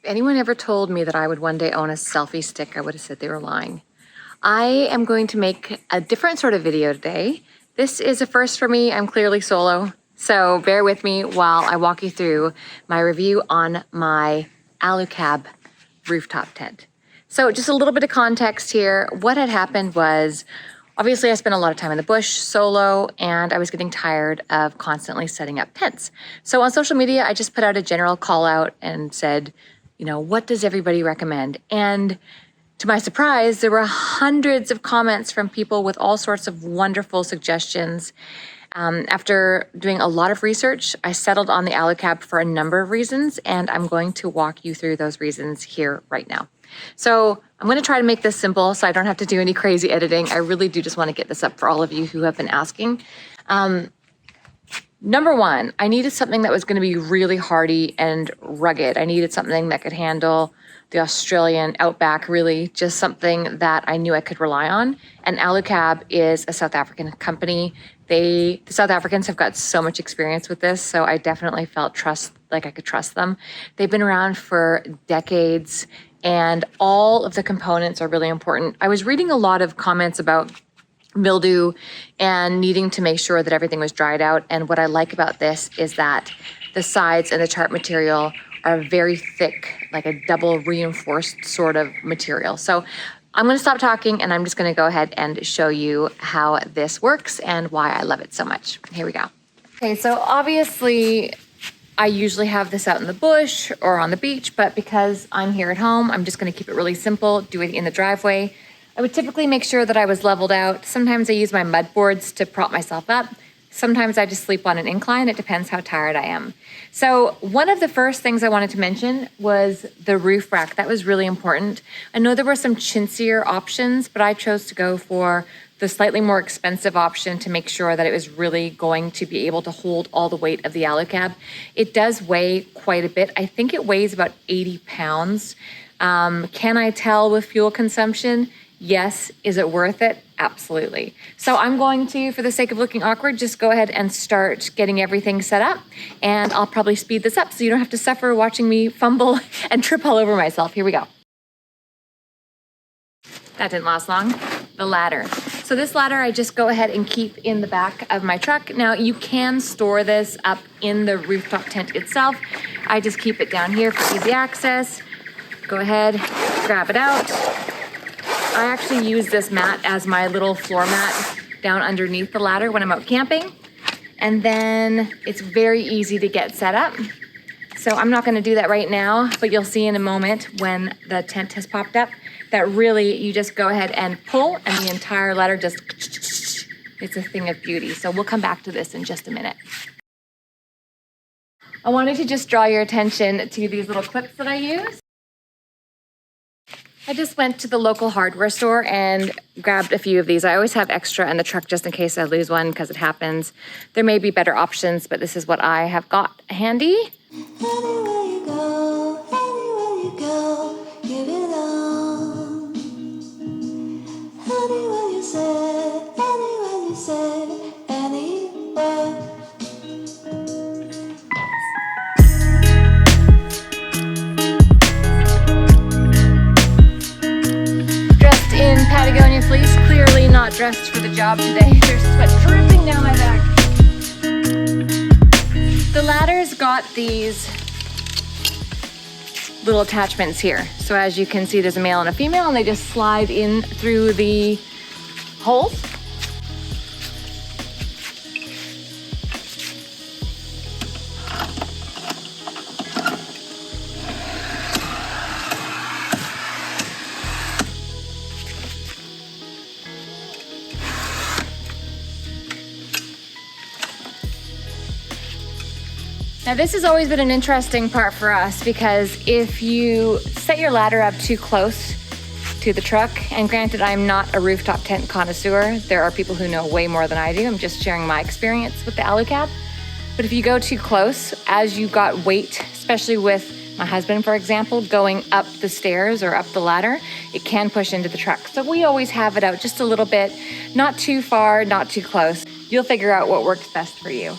anyone ever told me that I would one day own a selfie stick, I would have said they were lying. I am going to make a different sort of video today. This is a first for me. I'm clearly solo, so bear with me while I walk you through my review on my Alu-Cab rooftop tent. So just a little bit of context here. What had happened was, obviously I spent a lot of time in the bush solo, and I was getting tired of constantly setting up tents. So on social media, I just put out a general call out and said, you know, what does everybody recommend? And to my surprise, there were hundreds of comments from people with all sorts of wonderful suggestions. After doing a lot of research, I settled on the Alucab for a number of reasons, and I'm going to walk you through those reasons here right now. So I'm going to try to make this simple so I don't have to do any crazy editing. I really do just want to get this up for all of you who have been asking. Number one, I needed something that was going to be really hardy and rugged. I needed something that could handle the Australian outback, really, just something that I knew I could rely on. And Alucab is a South African company. The South Africans have got so much experience with this, so I definitely felt like I could trust them. They've been around for decades, and all of the components are really important. I was reading a lot of comments about mildew and needing to make sure that everything was dried out. And what I like about this is that the sides and the tarp material are very thick, like a double reinforced sort of material. So I'm going to stop talking and I'm just going to go ahead and show you how this works and why I love it so much. Here we go. Okay, so obviously I usually have this out in the bush or on the beach, but because I'm here at home, I'm just going to keep it really simple, do it in the driveway. I would typically make sure that I was leveled out. Sometimes I use my mud boards to prop myself up. Sometimes I just sleep on an incline. It depends how tired I am. So one of the first things I wanted to mention was the roof rack. That was really important. I know there were some chintzier options, but I chose to go for the slightly more expensive option to make sure that it was really going to be able to hold all the weight of the Alucab. It does weigh quite a bit. I think it weighs about 80 pounds. Can I tell with fuel consumption? Yes. Is it worth it? Absolutely. So I'm going to, for the sake of looking awkward, just go ahead and start getting everything set up. And I'll probably speed this up so you don't have to suffer watching me fumble and trip all over myself. Here we go. That didn't last long. The ladder. So this ladder I just go ahead and keep in the back of my truck. Now you can store this up in the rooftop tent itself. I just keep it down here for easy access. Go ahead, grab it out. I actually use this mat as my little floor mat down underneath the ladder when I'm out camping. And then it's very easy to get set up. So I'm not gonna do that right now, but you'll see in a moment when the tent has popped up that really you just go ahead and pull and the entire ladder just, it's a thing of beauty. So we'll come back to this in just a minute. I wanted to just draw your attention to these little clips that I use. I just went to the local hardware store and grabbed a few of these. I always have extra in the truck just in case I lose one because it happens. There may be better options, but this is what I have got handy. Anywhere you go, give it all. Anywhere you say, anywhere. In Patagonia fleece, clearly not dressed for the job today. There's sweat dripping down my back. The ladder's got these little attachments here. So as you can see, there's a male and a female, and they just slide in through the holes. Now this has always been an interesting part for us because if you set your ladder up too close to the truck, and granted I'm not a rooftop tent connoisseur, there are people who know way more than I do, I'm just sharing my experience with the Alucab, but if you go too close, as you got weight, especially with my husband for example, going up the stairs or up the ladder, it can push into the truck. So we always have it out just a little bit, not too far, not too close. You'll figure out what works best for you.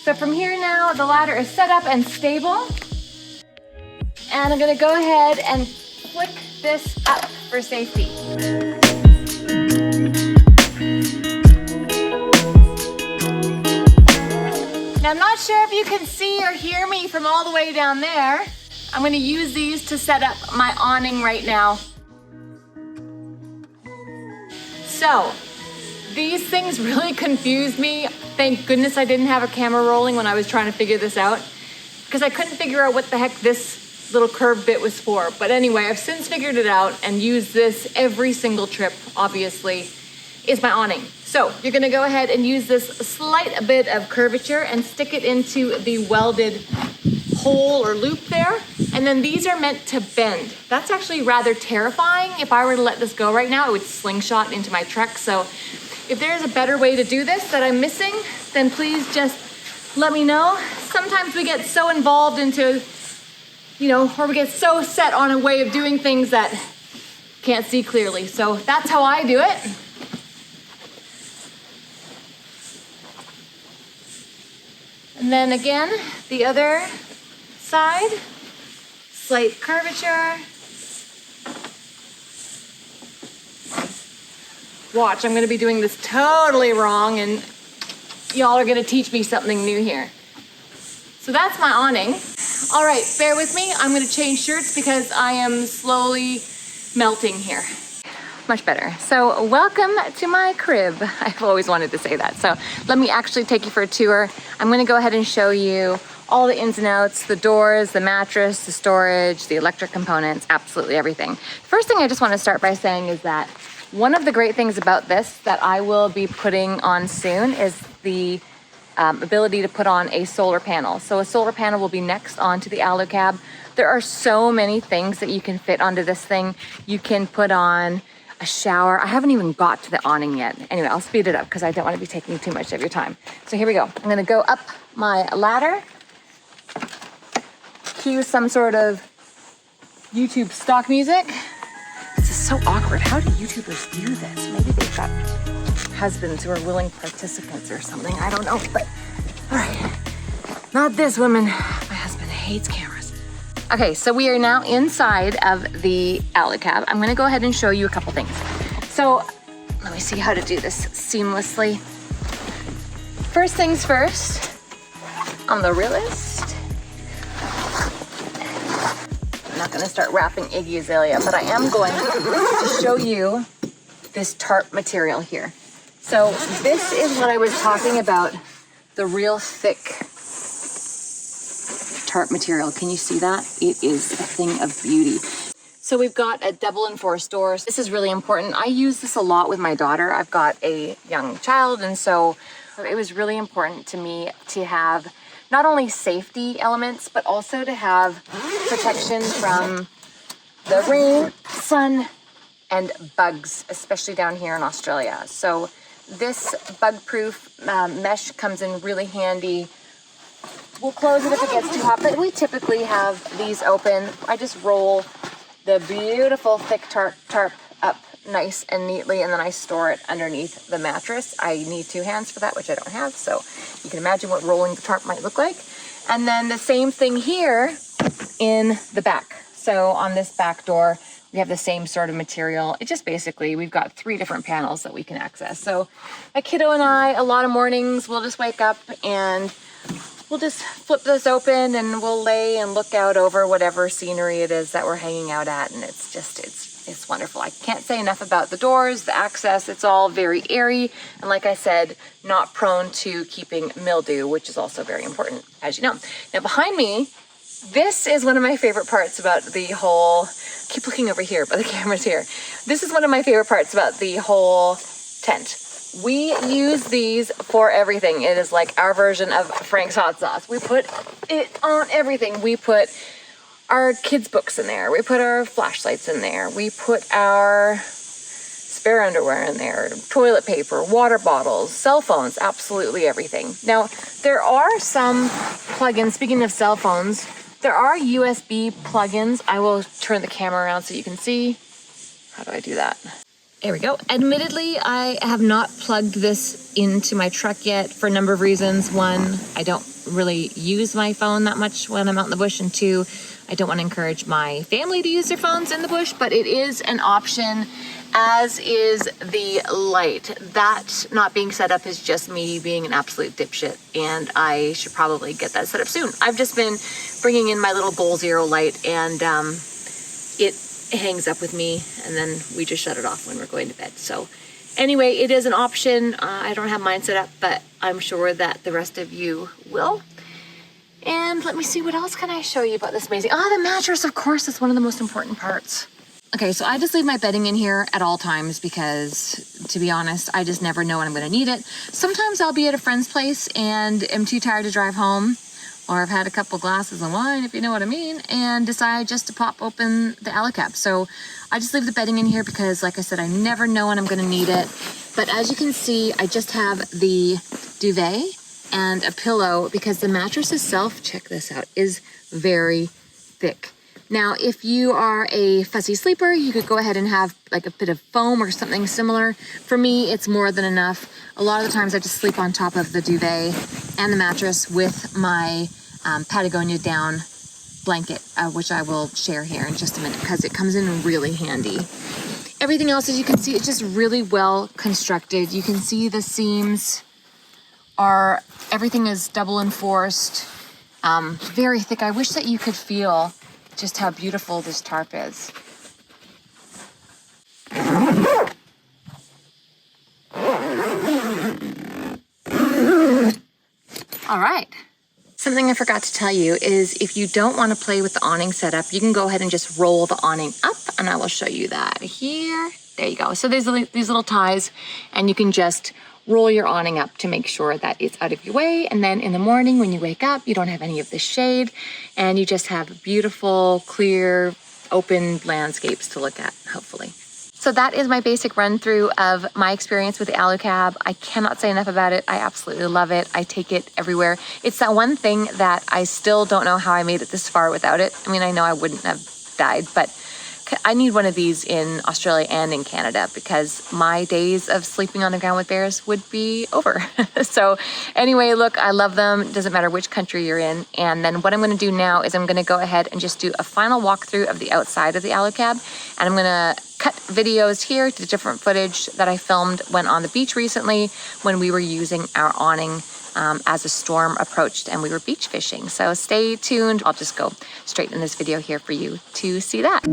So from here now, the ladder is set up and stable. And I'm gonna go ahead and flick this up for safety. Now, I'm not sure if you can see or hear me from all the way down there. I'm gonna use these to set up my awning right now. So, these things really confused me. Thank goodness I didn't have a camera rolling when I was trying to figure this out, because I couldn't figure out what the heck this little curved bit was for. But anyway, I've since figured it out and used this every single trip, obviously, is my awning. So you're gonna go ahead and use this slight bit of curvature and stick it into the welded hole or loop there. And then these are meant to bend. That's actually rather terrifying. If I were to let this go right now, it would slingshot into my truck. So if there's a better way to do this that I'm missing, then please just let me know. Sometimes we get so involved into, or we get so set on a way of doing things that can't see clearly. So that's how I do it. And then again, the other side, slight curvature. Watch, I'm gonna be doing this totally wrong and y'all are gonna teach me something new here. So that's my awning. All right, bear with me. I'm gonna change shirts because I am slowly melting here. Much better. So welcome to my crib. I've always wanted to say that. So let me actually take you for a tour. I'm gonna go ahead and show you all the ins and outs, the doors, the mattress, the storage, the electric components, absolutely everything. First thing I just wanna start by saying is that one of the great things about this that I will be putting on soon is the ability to put on a solar panel. So a solar panel will be next onto the Alu-Cab. There are so many things that you can fit onto this thing. You can put on a shower. I haven't even got to the awning yet. Anyway, I'll speed it up because I don't want to be taking too much of your time. So here we go. I'm gonna go up my ladder, cue some sort of YouTube stock music. This is so awkward. How do YouTubers do this? Maybe they've got husbands who are willing participants or something. I don't know, but all right. Not this woman. My husband hates cameras. Okay, so we are now inside of the Alu-Cab. I'm gonna go ahead and show you a couple things. So let me see how to do this seamlessly. First things first, I'm the realist. I'm not gonna start wrapping Iggy Azalea, but I am going to show you this tarp material here. So this is what I was talking about, the real thick tarp material. Can you see that? It is a thing of beauty. So we've got a double enforced doors. This is really important. I use this a lot with my daughter. I've got a young child, and so it was really important to me to have not only safety elements, but also to have protection from the rain, sun, and bugs, especially down here in Australia. So this bug-proof mesh comes in really handy. We'll close it if it gets too hot, but we typically have these open. I just roll the beautiful thick tarp up nice and neatly, and then I store it underneath the mattress. I need 2 hands for that, which I don't have, so you can imagine what rolling the tarp might look like. And then the same thing here in the back. So on this back door, we have the same sort of material. It just basically, we've got 3 different panels that we can access. So my kiddo and I, a lot of mornings, we'll just wake up and we'll just flip this open and we'll lay and look out over whatever scenery it is that we're hanging out at. And it's just, it's wonderful. I can't say enough about the doors, the access. It's all very airy. And like I said, not prone to keeping mildew, which is also very important, as you know. Now behind me, this is one of my favorite parts about the whole, keep looking over here, but the camera's here. This is one of my favorite parts about the whole tent. We use these for everything. It is like our version of Frank's hot sauce. We put it on everything. We put our kids' books in there. We put our flashlights in there. We put our spare underwear in there, toilet paper, water bottles, cell phones, absolutely everything. Now, there are some plugins, speaking of cell phones, there are USB plugins. I will turn the camera around so you can see. How do I do that? There we go. Admittedly, I have not plugged this into my truck yet for a number of reasons. 1, I don't really use my phone that much when I'm out in the bush. And 2, I don't want to encourage my family to use their phones in the bush, but it is an option, as is the light. That not being set up is just me being an absolute dipshit, and I should probably get that set up soon. I've just been bringing in my little Goal Zero light, and it hangs up with me, and then we just shut it off when we're going to bed. So anyway, it is an option. I don't have mine set up, but I'm sure that the rest of you will. And let me see, what else can I show you about this amazing... the mattress, of course, is one of the most important parts. Okay, so I just leave my bedding in here at all times because, to be honest, I just never know when I'm going to need it. Sometimes I'll be at a friend's place and am too tired to drive home, or I've had a couple glasses of wine, if you know what I mean, and decide just to pop open the Alu-Cab. So I just leave the bedding in here because, like I said, I never know when I'm going to need it. But as you can see, I just have the duvet and a pillow because the mattress itself, check this out, is very thick. Now, if you are a fussy sleeper, you could go ahead and have like a bit of foam or something similar. For me, it's more than enough. A lot of the times I just sleep on top of the duvet and the mattress with my Patagonia down blanket, which I will share here in just a minute because it comes in really handy. Everything else, as you can see, it's just really well constructed. You can see the seams are, everything is double enforced, very thick. I wish that you could feel just how beautiful this tarp is. All right. Something I forgot to tell you is if you don't want to play with the awning setup, you can go ahead and just roll the awning up, and I will show you that here. There you go. So there's these little ties, and you can just roll your awning up to make sure that it's out of your way. And then in the morning when you wake up, you don't have any of the shade, and you just have beautiful, clear, open landscapes to look at, hopefully. So that is my basic run through of my experience with the Alu-Cab. I cannot say enough about it. I absolutely love it. I take it everywhere. It's that one thing that I still don't know how I made it this far without it. I mean, I know I wouldn't have died, but I need one of these in Australia and in Canada because my days of sleeping on the ground with bears would be over. So anyway, look, I love them. It doesn't matter which country you're in. And then what I'm going to do now is I'm going to go ahead and just do a final walkthrough of the outside of the Alu-Cab. And I'm going to cut videos here to different footage that I filmed when on the beach recently when we were using our awning as a storm approached and we were beach fishing. So stay tuned. I'll just go straight in this video here for you to see that.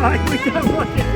Ay, muchas gracias.